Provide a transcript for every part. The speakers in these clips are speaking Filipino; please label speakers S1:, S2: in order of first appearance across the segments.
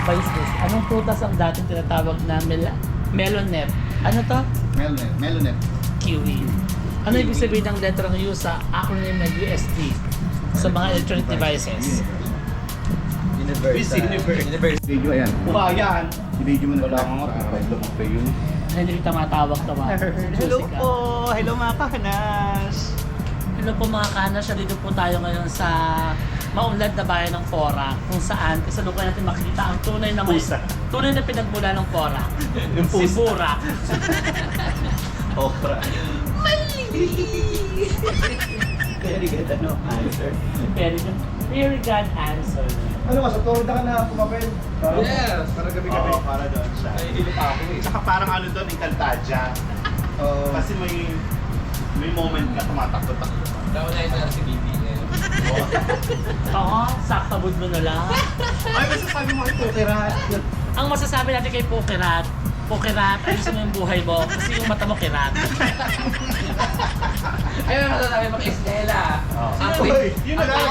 S1: advice this. Anong prutas ang dating tinatawag na melonep? Ano to?
S2: Melonet.
S1: Kiwi. Ano ibig sabihin ng letrang U sa acronym ng USD sa mga electronic devices?
S2: Universe. Video yan.
S3: Yan.
S2: I-video mo na
S3: Wala
S2: lang.
S3: nga lumaki yun.
S1: Hindi kita matawag to mga.
S3: Hello po! Hello mga kahanas!
S1: Hello po mga kanas, dito po tayo ngayon sa maunlad na bayan ng Porac kung saan kasalukuyan natin makita ang tunay na
S3: Pusa.
S1: tunay na pinagmula ng Porac.
S3: Yung
S1: Si
S3: pusa.
S1: Burak.
S3: Okra. Very good answer.
S1: Very good answer.
S2: Ano ka, sa Florida ka na pumapel?
S4: Yes, para gabi-gabi.
S3: Oo, para doon siya.
S4: Nahihilip ako eh.
S3: Tsaka parang ano doon, Encantadia. Kasi may moment ka tumatakbo-takbo.
S4: Daw na isa si BBM.
S1: Oo, saktabod mo na lang.
S3: Ay, basta sabi mo kay Pukirat.
S1: Ang masasabi natin kay Pukirat, ayusin mo yung buhay mo kasi yung mata mo kirat.
S4: Ayun ang masasabi mo kay Stella. Ang
S3: Uy, yun na lang.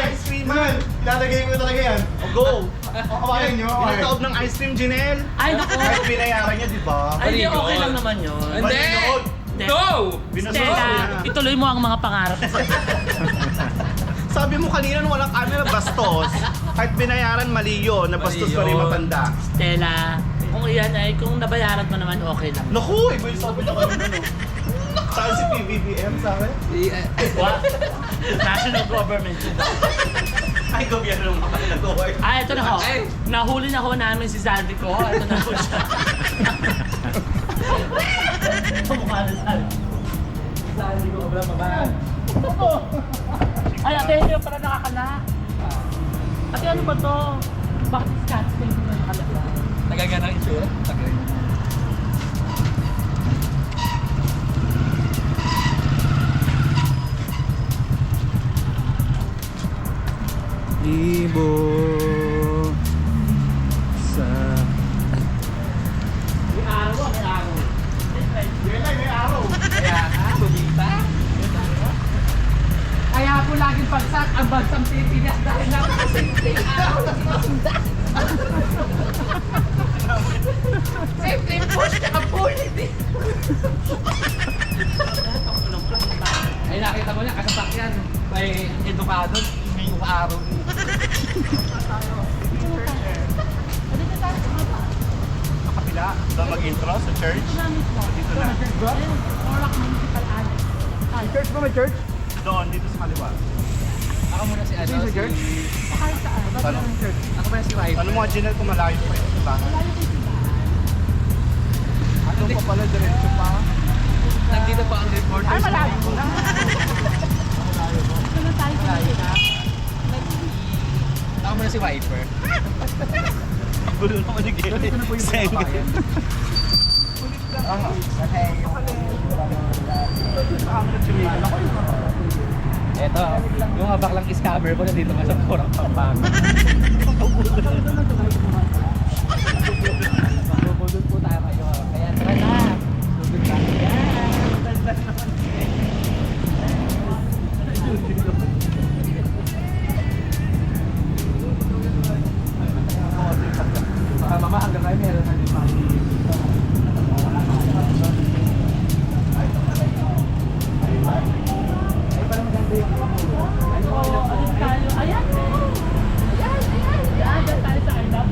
S3: Ice cream. Man, ilalagay mo talaga yan. O, go. Kawain nyo. Yung taob ng ice cream, Janelle.
S1: Ay, naku.
S3: Kahit binayaran niya, di ba?
S1: Ay, di okay lang naman yun.
S4: Hindi!
S3: Manood.
S4: No!
S1: Stella, ituloy mo ang mga pangarap mo.
S3: Sabi mo kanina nung walang camera, bastos. Kahit binayaran, mali yun. Nabastos
S4: Mali
S3: pa rin
S4: yun.
S3: matanda.
S1: Stella, kung iyan ay kung nabayaran mo naman okay lang.
S3: Naku, iba yung sabi na kayo ano. Saan si PBBM sa akin?
S1: What? National government.
S3: Ay, gobyerno ng mga nag-work.
S1: Ah, ito na ho.
S4: Ay.
S1: Nahuli na ho namin si Sandy ko. Ito na ho siya. Mukha na Sandy. Sandy ko, wala mabaan. Ay, ate, hindi pala nakakala. Ate, ano ba to? Bakit Scott State na nakalala?
S4: Nagagana ang itsura? Tagay.
S3: Ibo sa...
S1: May araw, may araw.
S3: May araw.
S4: Kaya nga, kumita.
S1: Kaya po laging bagsak ang bagsang Pilipinas dahil napakasimpleng araw na sinusundan. Simple push ka politik.
S4: Ay, nakita mo niya, kasasakyan. May edukado, may araw.
S3: Sa kapila, doon mag-intro sa church. Dito na.
S2: Church ba, may church?
S3: Doon, dito sa kaliwa.
S4: Ako muna si ano,
S2: Sino si George?
S3: Ano?
S4: Ako muna si Wife.
S3: Ano mga Janelle kung malayo pa yun? Diba? Ano pa pala, diretso pa?
S4: Nandito pa ang reporter. Ay, malayo ko lang. Ako muna si Wiper.
S3: Ang gulo naman ni Gary. Sengge.
S4: Eto, yung abaklang scammer ko nandito nga sa Porang Pampanga. Magbubudod po tayo kayo. Kaya tara na. Budod tayo. Baka mama hanggang kayo meron na din
S1: Ayan! Ayan! Ayan! Ayan! Dyan tayo sa I Love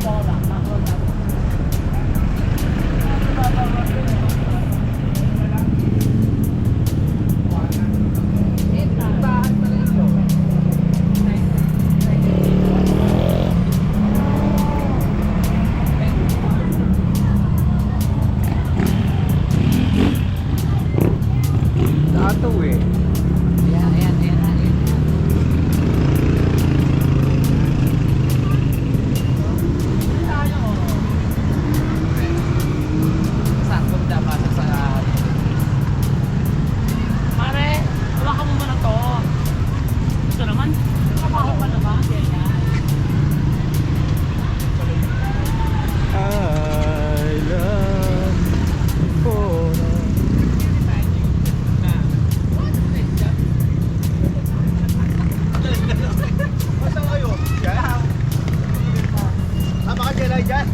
S3: Lagyan dyan.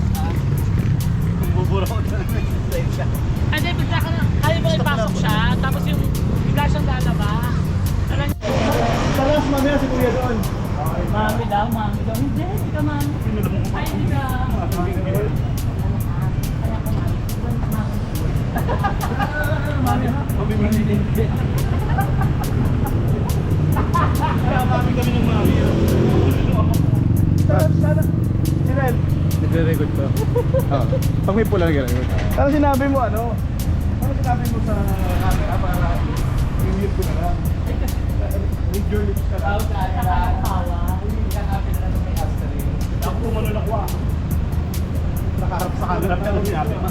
S3: Bubura ko na.
S1: Hindi, bigla ka na. Kaya mo ipasok siya, tapos yung bigla siyang lalabas. Alam niyo,
S2: Talas, mamaya si Kuya doon.
S1: mami daw. Hindi ka mami. Ay, hindi ka. Kaya ko mami. Mami ha?
S3: Kaya mami kami ng mami.
S2: Sana. Sinel. Nagre-record ko. Oo. Pag may pula nagre-record. Sana sinabi mo ano? Ano sinabi mo sa camera para i-mute ko na lang? Read your lips ka lang. Ako pumalun ako ah. Nakaharap sa camera pero sinabi mo.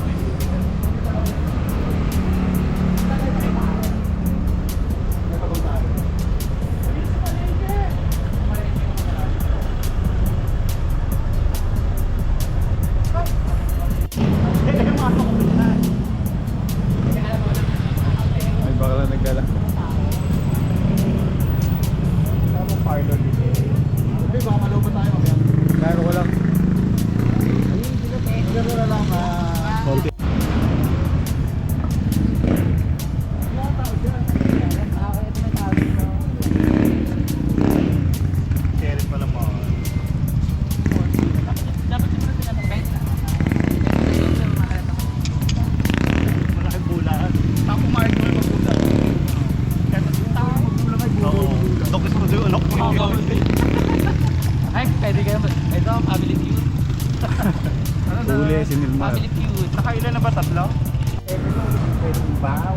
S2: Ay, baka lang nagdala. Tamang pilot dito. Hindi, baka malobat tayo mamaya. Kaya ko lang. Ayun, siguro na lang. Konti.
S3: Keret pala mo.
S1: Dapat siguro tinanong benta.
S3: Malaking bulan. Tapo mark mo yung magbulan. Kahit magbulan ay bulan. Oo. Dokis mo doon.
S1: Ay, pwede kayo. Ito, family feud.
S2: Huli, si Nilmar.
S1: Family feud.
S3: Nakailan na ba? Tatlo?
S2: Wow.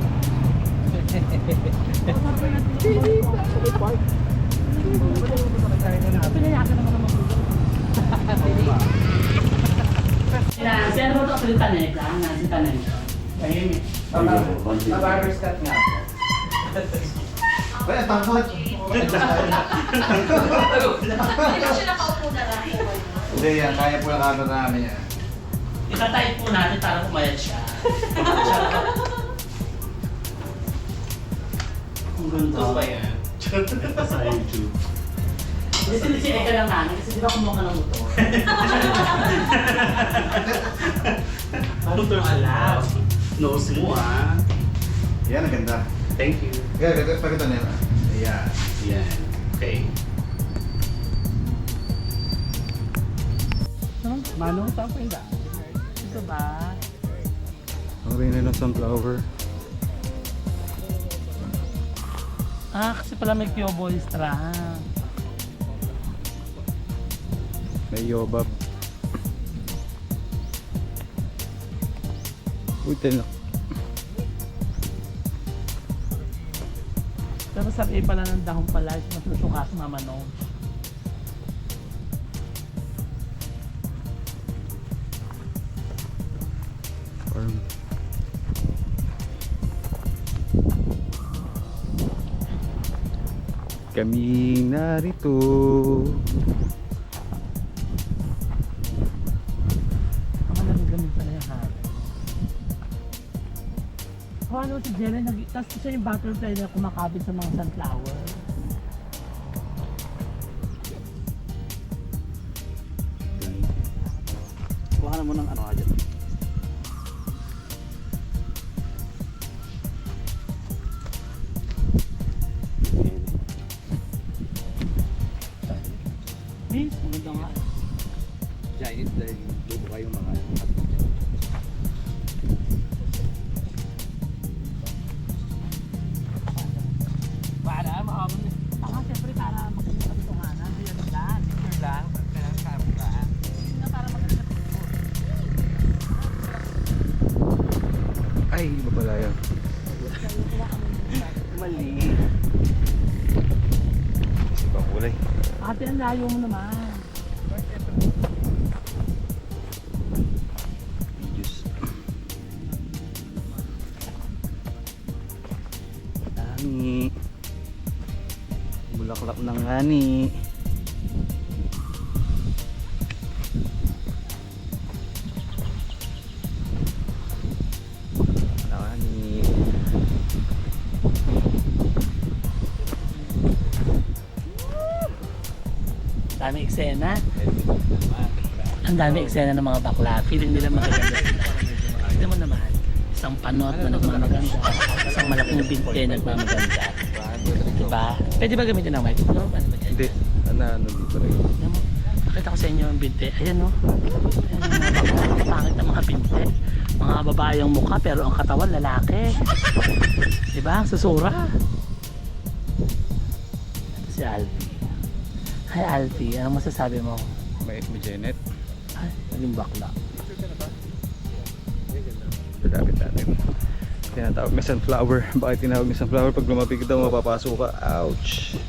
S1: Pinayakan naman naman dito. Si ano ba ito? Si Taneka? Si Taneka. Tahimik.
S4: Barber's cut nga.
S3: Kaya takot.
S5: Hindi siya nakaupo na lang.
S3: Hindi yan. Kaya po lang ano namin yan.
S1: Itatay po natin para pumayat siya. Ang ganito.
S3: ba yan? Sa YouTube.
S1: Kasi sinisihay ka lang namin kasi di ba kumuha ka ng motor?
S3: Motor alam. Nose mo ah.
S2: Yan, ang ganda.
S3: Thank you.
S2: Yan, pagkita na yan. Ayan.
S3: Yan. Okay.
S1: Manong tapos ba? Ito ba?
S2: Ang rin ng sunflower.
S1: Ah, kasi pala may Kyobo Istra.
S2: May yobab. Uy, tinok.
S1: Pero sabi pala ng dahon pala, masusuka sa mamanong.
S2: Farm. Kami narito.
S1: Ang lamig-lamig pala yung hari. O ano si Jelen, tapos siya yung butterfly na kumakabit sa mga sunflower.
S3: Kuha na mo ng ano ka dyan.
S1: Miss, maganda nga.
S4: Giant dahil lubo kayong mga
S1: Para makamon. Siyempre para maganda sa bitunganan. Hindi yan lang.
S4: picture lang. Kailangan kamukaan.
S1: Hindi na para maganda sa bitunganan.
S2: Ay, iba pala yan.
S4: Mali.
S2: Ibang kulay.
S1: Ate, ang layo mo naman.
S2: Videos. Dami. Bulaklak ng ngani. Ngani.
S1: Dami eksena. Ang dami eksena ng mga bakla. Feeling nila magaganda sila. Tignan mo naman. Isang panot na nagmamaganda. Isang malaking binte nagmamaganda. Diba? Pwede ba gamitin ang mic? No? Ano ba dyan?
S2: Hindi. Ano dito rin.
S1: Ayan mo, pakita ko sa inyo ang binte. Ayan no. Ayan ang mga bakla. Pangit ang mga binte. Mga babae ang mukha pero ang katawan lalaki. Diba? Ang susura. Ito si Alfie. Hi Alfie, anong masasabi mo?
S2: May Janet.
S1: Ay, naging bakla.
S2: Dami. Tinatawag may sunflower. Bakit tinawag may sunflower? Pag lumapit daw mapapasok ka. Ouch!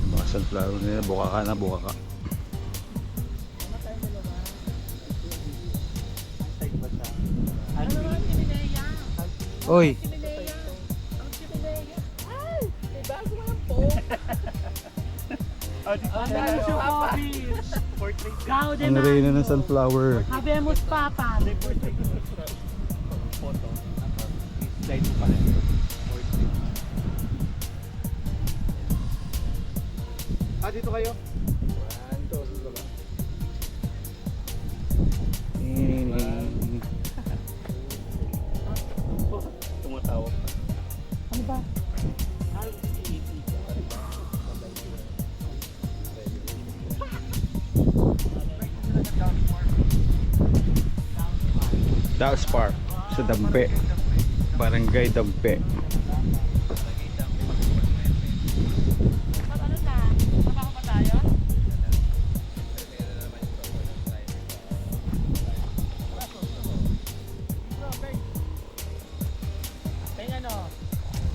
S2: Mga sunflower nila. Buka ka na, buka ka. Oy! Ang reyna ng sunflower.
S1: Habemos papa.
S3: Photo. Slide mo pa rin.
S2: Dito kayo?
S3: Tumatawa.
S1: Ano ba?
S2: Daos Park sa Dampe. Barangay Dampe.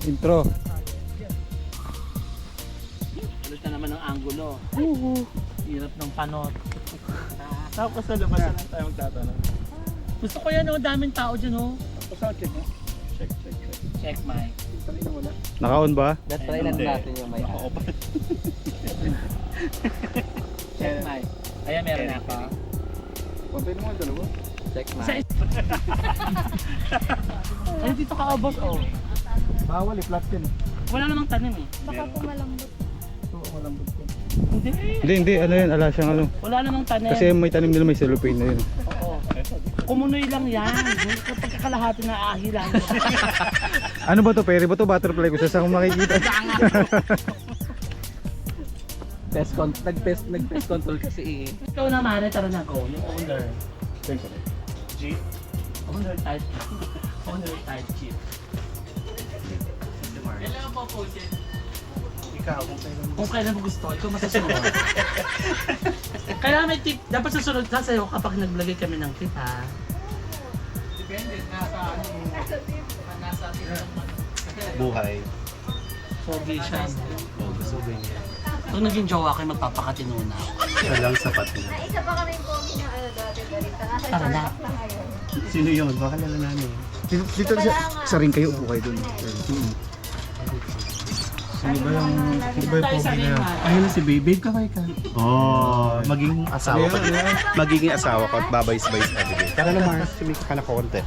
S2: Intro.
S1: Ulit na naman ang angulo. Hirap ng panot.
S3: Tapos sa labas na lang tayo magtatanong.
S1: Gusto ko yan, ang daming tao dyan, oh.
S3: Tapos check mo. Check.
S1: Check mic.
S2: Naka-on ba?
S4: Try lang natin yung may
S3: Naka-open.
S1: Check mic. Ayan, meron ako.
S2: Kontayin mo ang dalawa.
S4: check na.
S1: Ay, dito ka, oh, boss, oh.
S2: Bawal flat yan.
S1: Wala namang tanim, eh.
S5: Baka pumalambot.
S2: Oo, malambot yan.
S1: Hindi.
S2: Hindi, ano yan, ala siyang ano.
S1: Wala namang tanim.
S2: Kasi may tanim nila, may cellophane na yun.
S1: Oo. Kumunoy lang yan. Kapag kakalahati na ahi lang.
S2: Ano ba to, pere ba to? Butterfly ko sa akong makikita.
S4: Nag-pest control kasi eh.
S1: Ikaw naman, tara na ko, yung owner.
S3: G.
S1: Owner type. Owner type chip. Kailangan po po siya.
S3: Ikaw, kung kailan
S1: Kung kailan mo gusto, ikaw masusunod. Kailangan may tip. Dapat susunod ka sa'yo kapag naglagay kami ng tip, ha?
S4: Depende, nasa ano yung nasa
S3: buhay.
S1: Pogi siya.
S3: O, gusto ba niya?
S1: Pag naging jowa kayo, magpapakatino na.
S3: Siya lang sapat na.
S5: Ay, isa pa kami pogi na ano dati. Nasa
S1: Tara na.
S5: Starbucks na ngayon.
S3: Sino yun? Baka lala namin.
S2: Dito sa ring kayo, upo kayo dun. Sino ba yung
S1: Tayo sa ring, ha?
S3: Ayun na si Babe. Babe, kaway ka. Oh, magiging asawa ko. Magiging asawa ko at babays-bays ka, Babe. Tara na, Mars. Sumika ka na konti.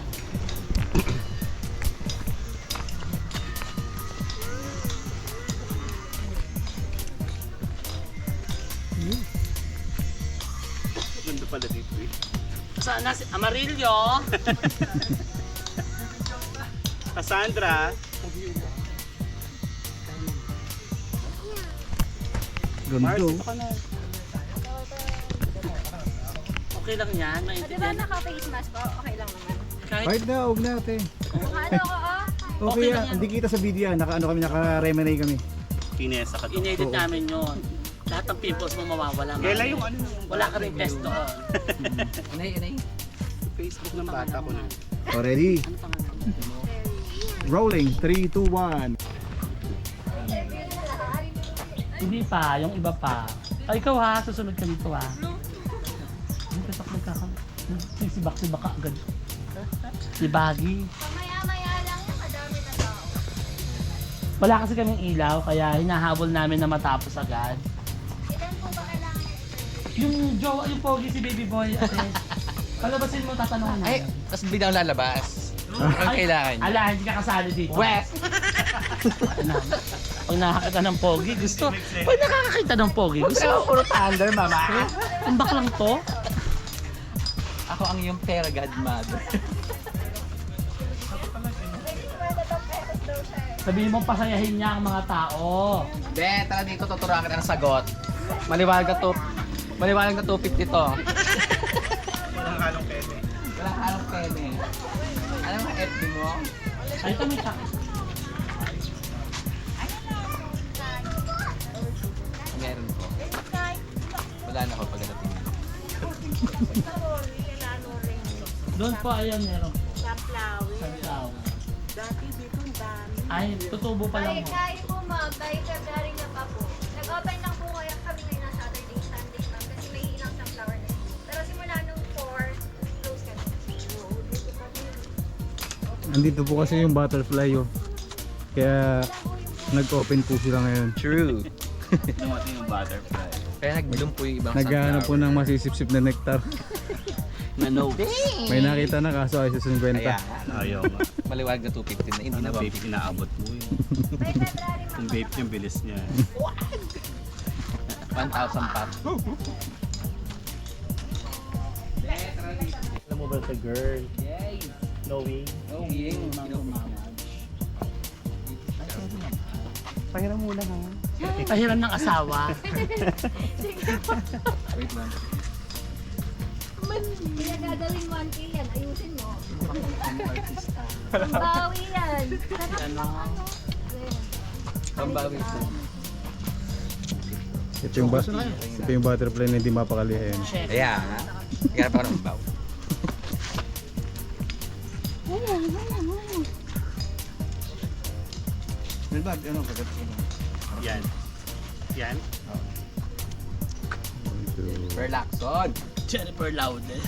S3: Ganda pala dito eh.
S1: Saan na si Amarillo?
S3: Cassandra.
S2: Ganda.
S1: Okay lang yan,
S5: O, diba
S1: maintindihan.
S5: naka-face mask pa? Okay lang naman.
S2: Kahit na, huwag na ate.
S5: Ano ko,
S2: Okay,
S1: Okay lang yan.
S2: hindi kita sa video, naka-remenay kami.
S3: Kinesa ka to.
S1: Inedit namin yun. Lahat ng pimples mo mawawala.
S3: Kailan yung ano?
S1: Wala ka rin test doon.
S4: Inay.
S3: Facebook ng bata ko na.
S2: Already?
S1: Ano pangalan?
S2: Rolling, 3, 2, 1.
S1: Hindi pa, yung iba pa. Ay, ikaw ha, susunod ka dito ha. Hindi ka nagkakam. Sibak-sibak ka agad. Si Baggy.
S5: Maya-maya lang yung madami na tao.
S1: Wala kasi kaming ilaw, kaya hinahabol namin na matapos agad.
S5: Ilan po ba kailangan
S1: Yung jowa, yung pogi si baby boy, ate. Palabasin mo, tatanungin
S4: Ay,
S1: namin.
S4: tapos biglang lalabas. Ang kailangan niya.
S1: Ala, hindi ka kasali dito.
S4: West!
S1: Pag nakakita ng pogi, gusto. Pag nakakakita ng pogi, gusto.
S4: Puro thunder, mama.
S1: Ang baklang to.
S4: Ako ang iyong pera godmother.
S1: Sabihin mo, pasayahin niya ang mga tao.
S4: Hindi, tara dito, tuturuan kita ng sagot. Maliwanag na 250 to.
S3: Walang halong pwede.
S4: Walang halong pene. Ano ang FB mo?
S1: Ay, ito may chak.
S4: Meron po. Wala na ako pagdating.
S1: Doon po, ayun, meron po.
S5: Sunflower.
S1: Sunflower.
S5: Dati dito ang dami.
S1: Ay, tutubo pa lang
S5: Ay,
S1: mo.
S5: kahit po ma'am, by February na pa po. Nag-open lang po kaya kami ngayon na Saturday, Sunday ma'am. Kasi may ilang sunflower na yun. Pero simula nung 4, close kami. Oo, dito pa po.
S2: Andito po kasi yung butterfly oh. Kaya nag-open po sila ngayon.
S4: True.
S3: Dumating yung butterfly.
S4: Kaya nag-bloom po yung ibang
S2: Naghahanap po ng masisip-sip na nectar.
S1: Na no.
S2: May nakita na kaso ay sa 50.
S4: Kaya,
S3: Ayaw nga.
S4: maliwanag na 250 na. Hindi
S3: Ano
S4: na ba?
S3: vape inaabot mo yun?
S5: By February ma'am.
S3: Kung vape yung bilis niya.
S4: 1,000 pa.
S3: Alam mo ba sa girl?
S4: Yay!
S3: Knowing?
S4: Oh, ying.
S3: Pahiram muna ha.
S1: Pahiram ng asawa.
S4: Wait lang.
S5: Kaya gagawin 1K yan, ayusin mo. Ang bawi yan.
S1: Ano?
S4: Pambawi po.
S2: Ito yung butterfly na hindi mapakalihin.
S1: Chef.
S4: Kaya nga. Kaya pa ng baw.
S2: May bag, ano pagkat
S3: Yan. Yan?
S4: Perlaxon.
S1: Jennifer Laude.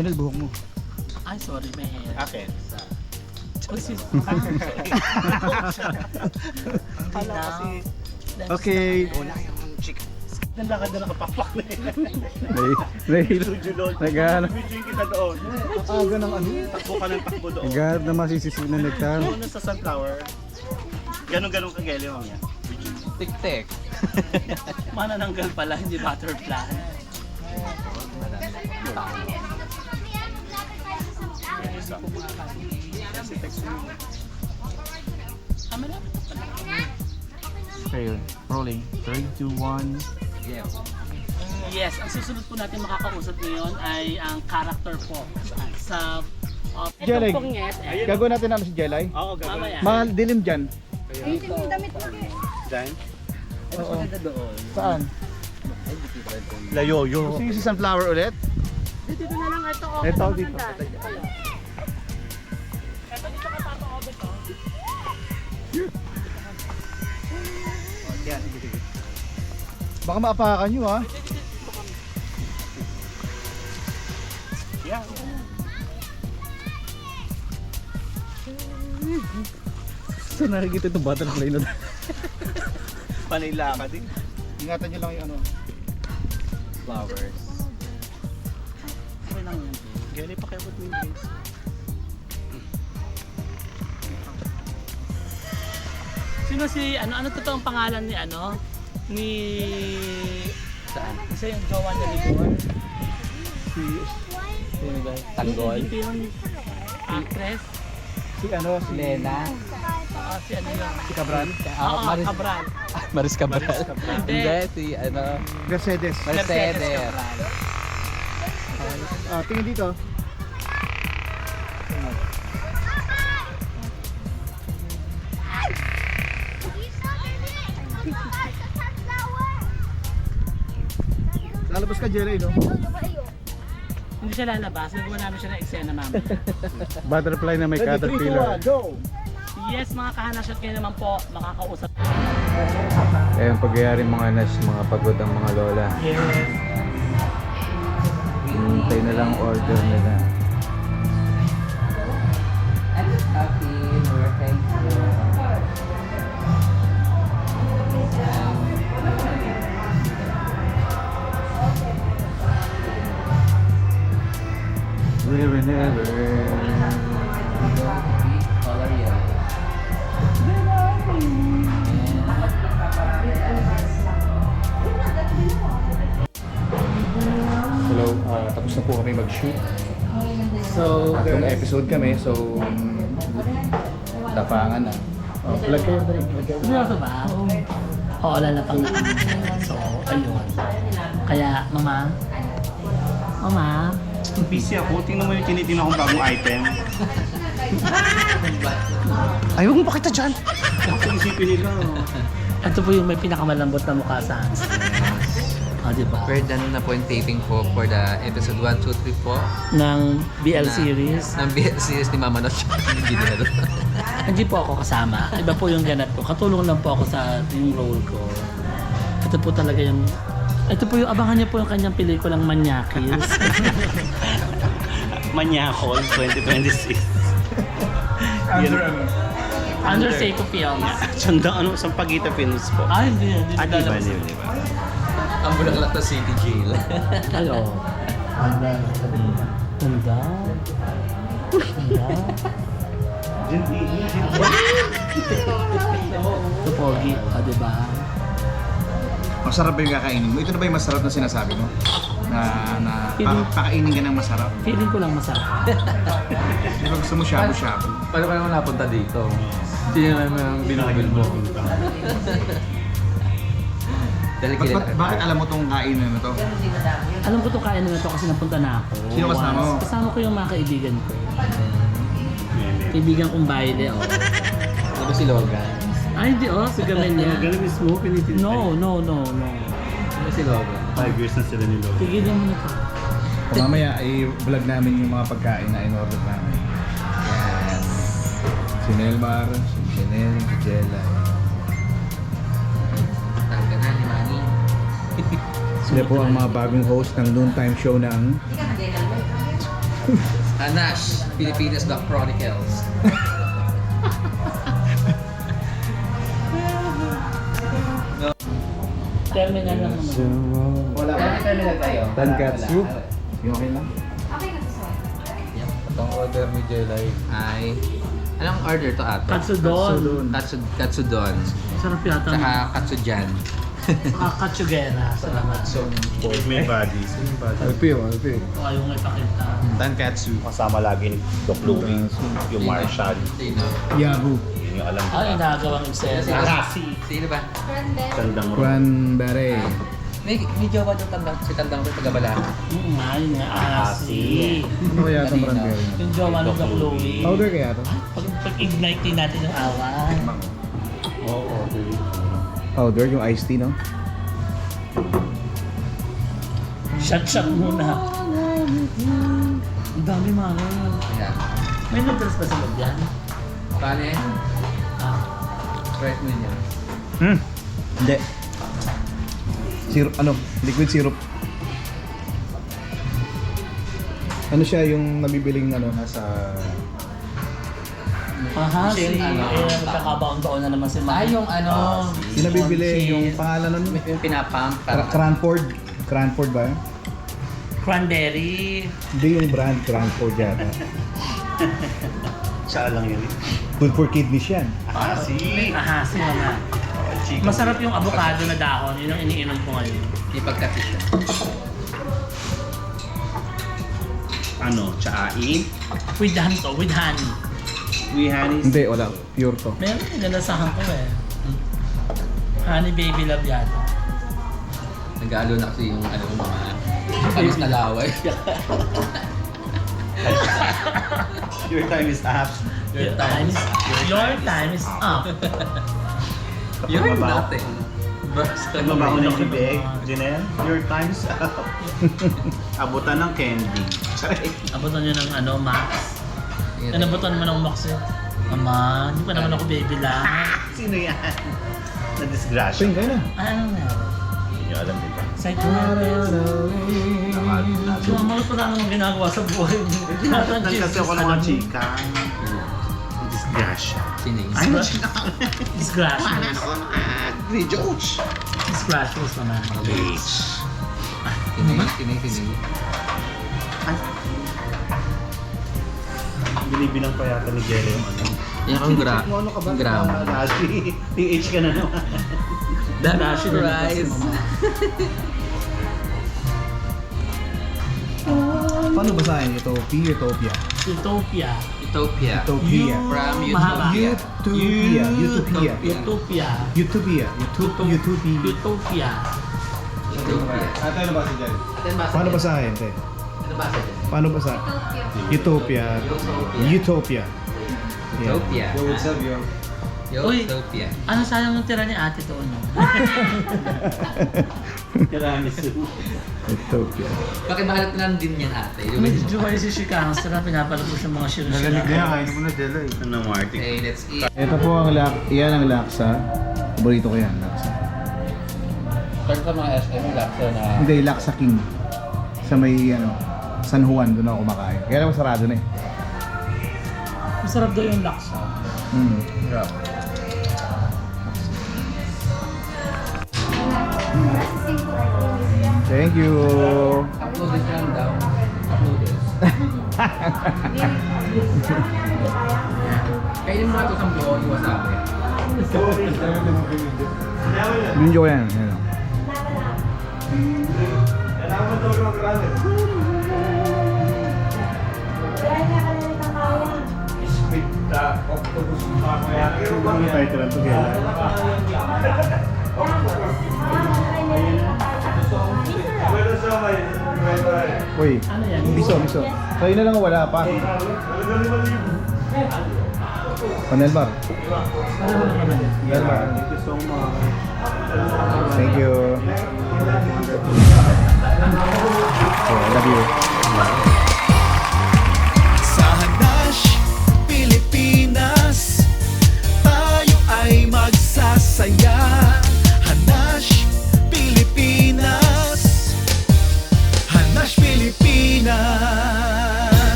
S2: Yan ang buhok mo.
S1: Ay, sorry, may hair.
S3: Akin.
S1: Kala kasi.
S2: Okay.
S3: Wala yung chicken. Nandakad na nakapakpak na yun.
S2: Naghahanap.
S3: Video kita doon.
S2: Aga ng ano?
S3: Takbo ka ng takbo doon.
S2: Naghahanap na masisip na nectar.
S3: Una sa sunflower. Ganun-ganun kageli mo niya.
S4: Tik-tik.
S1: Manananggal pala, hindi butterfly. Ah, malapit na pala.
S2: Okay, rolling. 3, 2, 1.
S4: Yeah.
S1: Yes, ang susunod po natin makakausap ngayon ay ang character po sa
S2: Jelay.
S1: itong pongет.
S2: Gagawin natin ano si Jelay?
S3: Oo, gagawin.
S1: Mamaya.
S2: Mahal, dilim dyan.
S3: Dyan.
S2: Oo.
S4: Maganda doon.
S2: Saan?
S3: Layoyo.
S2: Gusto yung si sunflower ulit?
S5: Dito na lang ito.
S2: Ito, dito.
S3: Yan, sige, sige.
S2: Baka maapakan nyo ha.
S3: Yan.
S2: Saan nakikita itong butterfly na?
S3: Panila ka din.
S2: Ingatan nyo lang yung ano.
S4: Flowers.
S1: Okay lang yan.
S3: Gali pa kayo mo yung drinks.
S1: Sino si, ano totoong pangalan ni ano? Ni...
S4: Saan?
S1: Isa yung jowa niya ni Gor.
S4: Sino ba? Tanggol?
S1: Yung actress.
S2: Si ano, si
S4: Lena?
S1: Si ano yun?
S2: Si Cabral.
S1: Oo, Cabral.
S4: Maris Cabral. Hindi, si ano?
S2: Mercedes.
S4: Mercedes.
S1: Cabral.
S2: Tingin dito. Lalabas ka, Jelay, no?
S1: Hindi siya lalabas. Nagawa namin siya ng eksena mami.
S2: Butterfly na may caterpillar.
S3: Go!
S1: Yes, mga kahanasyon kayo naman po. Makakausap.
S2: Ayun, pagyayari mga nas, mga pagod ang mga lola.
S1: Yes.
S2: Hintay na lang order nila.
S4: Happy birthday to you.
S2: will never.
S4: Color yellow.
S2: Hello, tapos na po kami mag-shoot.
S1: So,
S2: Tatlong episode kami, so tapangan na. Oh, plug kayo, dali. Plug kayo.
S1: seryoso ba? Oo, lalatang na. So, ayun. Kaya, mama,
S3: Busy ako. Tingnan mo yung tinitingnan kong bagong item.
S2: Ayaw mo pakita dyan!
S3: Kung isipin nila.
S1: ito po yung may pinakamalambot na mukha sa Hans. Diba?
S4: We're done na po yung taping po for the episode 1, 2, 3 po.
S1: Ng BL series.
S4: Ng BL series ni Mama Notch. Hindi din na
S1: Hindi po ako kasama. Iba po yung ganap ko. Katulong lang po ako sa yung role ko. Ito po talaga yung... Ito po yung abangan niyo po yung kanyang pelikulang Manyakis.
S3: Manyakol 2026.
S2: Under ano?
S1: Under Seiko Films.
S3: Sanda ano, Sampaguita Films po.
S1: Hindi.
S3: Di ba?
S4: Ang Bulaklak na City Jail.
S1: Ay, oo. Ganda. Ganda. Ito pogi. Diba?
S2: Masarap ba yung kakainin mo? Ito na ba yung masarap na sinasabi mo? Na pakainin ka ng masarap?
S1: Feeling ko lang masarap.
S2: Di ba gusto mo shabu-shabu?
S4: Paano ka naman napunta dito? Sino naman ang binubil mo? Dahil
S2: Bakit alam mo tong kainan na to?
S1: Alam ko itong kaya na ito kasi napunta na ako.
S2: Sino kasama mo?
S1: Kasama ko yung mga kaibigan ko. Kaibigan kong baile, oh.
S4: Ano ba si Logan?
S1: Ay, hindi, oh. Si Gamelia.
S3: Galing mismo, pinitin.
S1: No.
S4: Ano si Logan?
S3: 5 years na sila ni Logan.
S1: Tigilan mo na to.
S2: O mamaya i-vlog namin yung mga pagkain na in-order namin. Yan. Si Nelmar, si Chanel, si Jella.
S4: Tangga na ni Manny.
S2: Sila po ang mga bagong host ng noontime show ng
S4: Anash, Pilipinas Doc Chronicles.
S1: Terminal lang naman.
S2: Wala ba?
S4: Terminal tayo.
S2: Tankatsu? Yung okay lang?
S4: Yep. Itong order ni Jelay ay... Anong order to ato?
S1: Katsudon.
S4: Katsudon.
S1: Sarap yata.
S4: Tsaka katsujan.
S1: Saka katsugera. Salamat.
S3: May bodies.
S2: Alpio.
S1: O, ayaw nga ipakita.
S3: Tankatsu. Kasama lagi ni Doc Louie, yung Marshall.
S4: Sino?
S2: Yabu.
S3: Yun yung alam ko.
S1: Ay, nagawang obsessed.
S4: Sino ba?
S3: Tandang mo.
S2: Cranberry.
S4: May jowa doon tandang. Si tandang ko taga-bala.
S1: Yun nga. Asi.
S2: Ano kaya itong cranberry?
S1: Yung jowa ng Doc Louie.
S2: Powder kaya to?
S1: Pag-ignite din natin yung awa.
S3: Oo.
S2: Powder, yung iced tea, no?
S1: Shot muna. Ang dami mga.
S4: Ayan.
S1: May noodles ba sa loob yan?
S4: Paano eh? Right mo niya.
S2: Hindi. Syrup, liquid syrup. Ano siya yung nabibiling nasa...
S1: Si nagkakabaon-baon na naman si Mike.
S4: Yung ano...
S2: Yung nabibili, yung pangalan nun?
S4: Yung pinapump.
S2: Cranford ba yun?
S1: Cranberry.
S2: Hindi yung brand, Cranford yata.
S3: Siya lang yun.
S2: Good for kidneys yan.
S1: Ahasi naman. Masarap yung avocado na dahon. Yun ang iniinom ko ngayon.
S4: Yung pagkati siya.
S3: Ano? Tsain?
S1: With honey to, with honey.
S3: We honey.
S2: Hindi, wala. Pure to.
S1: Meron yung nalasahan ko eh. Honey baby love yata.
S4: Nag-aalo na kasi yung ano mga panis na laway.
S3: Your time is up.
S1: Your time is up.
S4: Yun
S3: Mabaho.
S4: natin. Basta
S3: Nagbabaho ng bibig. Janelle, your time's up. Abutan ng candy.
S1: Abutan nyo ng Max. Nabutan mo ng Max eh. Mama, hindi pa naman ako baby lang.
S3: Sino yan? Na-disgrasya.
S2: Tingin kayo na.
S1: Ano na?
S3: Hindi nyo alam, diba?
S1: Side So, mga pa naman ang ginagawa sa buhay mo.
S3: Nagtatan kasi ako ng mga chika. Disgrasya.
S4: Sining.
S3: Ay, chika.
S1: Disgracious.
S3: Josh.
S1: Disgracious naman.
S4: Sining.
S3: binibilang pa yata ni Jelly yung ano.
S4: Yan ang
S3: Ano ka ba?
S4: gram.
S3: Rashi. TH ka na naman.
S4: That's rice.
S2: Paano basahin? Utopia, Utopia.
S1: Utopia.
S4: Utopia.
S2: Utopia.
S4: From
S1: Mahaba.
S4: Utopia.
S2: Utopia.
S1: Utopia.
S2: Utopia. Utopia.
S1: Utopia.
S4: Utopia.
S2: Ate, ano ba si Jen?
S4: Atin ba?
S2: Paano basahin, te?
S4: Ano ba sa
S2: Paano basa?
S5: Utopia.
S2: Utopia. Utopia.
S4: Utopia.
S2: Yo, what's up, yo?
S1: Uy.
S4: Utopia.
S1: Ano sayang yung tira ni ate doon, no?
S3: Tiramisu.
S2: Utopia.
S4: Pakibahalat na lang din yan ate. Yung
S1: Medyo Juway si Chicago, sarap pinapalabos ng mga
S2: Nalalig na yan,
S1: shiro-shiro.
S2: kain mo na, Jello eh.
S3: Ano, Marty?
S4: Okay, let's eat.
S2: Ito po ang yan ang laksa. Paborito ko yan, laksa.
S4: Pag sa mga SM, laksa na...
S2: Hindi, laksa king. Sa may, San Juan, doon ako kumakain. Kaya naman sarado na eh.
S1: Masarap daw yung laksa.
S2: Mm.
S4: Sarap.
S2: Thank you.
S4: Upload this lang daw. Upload this. Kainin mo nga ito sa buo, yung wasabi.
S2: Binjo ko yan. Yan. Uy,
S1: Ano yan?
S2: miso. Sa'yo na lang wala pa. Panelbar. Panelbar.
S3: Thank you so much.
S2: Thank you. Okay, I love you.